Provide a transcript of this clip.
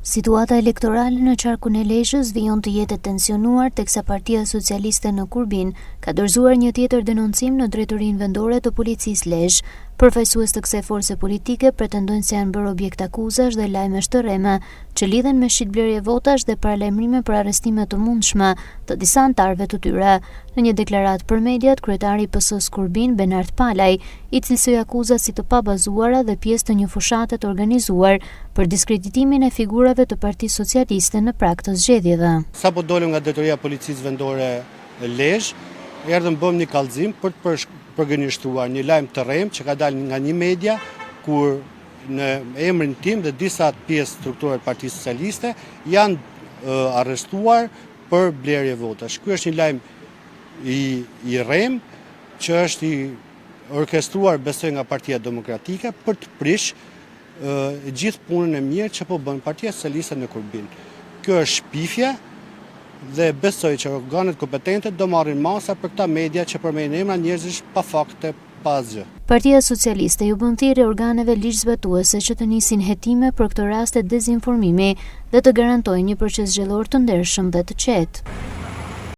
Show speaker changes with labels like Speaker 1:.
Speaker 1: Situata elektorale në qarkun e Lezhës vijon të jetë tensionuar teksa Partia Socialiste në Kurbin ka dorëzuar një tjetër denoncim në drejtorinë vendore të policisë Lezhë. Përfaqësues të kësaj force politike pretendojnë se janë bërë objekt akuzash dhe lajme shtërreme që lidhen me shitblerje votash dhe paralajmërime për arrestime të mundshme të disa anëtarëve të tyre. Në një deklaratë për mediat, kryetari i PS-së Kurbin, Benart Palaj, i cilësoi akuzat si të pabazuara dhe pjesë të një fushate të organizuar për diskreditimin e figurave të Partisë Socialiste në prag të zgjedhjeve.
Speaker 2: Sapo dolëm nga drejtoria e policisë vendore e Lezhë, erdhëm bëm një kallëzim për të përgënjështruar një lajm të rrem që ka dalë nga një media kur në emrin tim dhe disa pjesë strukturët Partisë Socialiste janë arrestuar për blerje votash. Ky është një lajm i rrem që është i orkestruar besoj nga Partia Demokratike për të prish gjithë punën e mirë që po bën Partia Socialiste në Kurbin. Kjo është shpifje dhe besoj që organet kompetente do marrin masa për këta media që përmendin emra njerëzish pa fakte, pa asgjë.
Speaker 1: Partia Socialiste ju bën thirrje organeve ligjzbatuese që të nisin hetime për këtë raste dezinformimi dhe të garantojnë një proces zgjedhor të ndershëm dhe të qetë.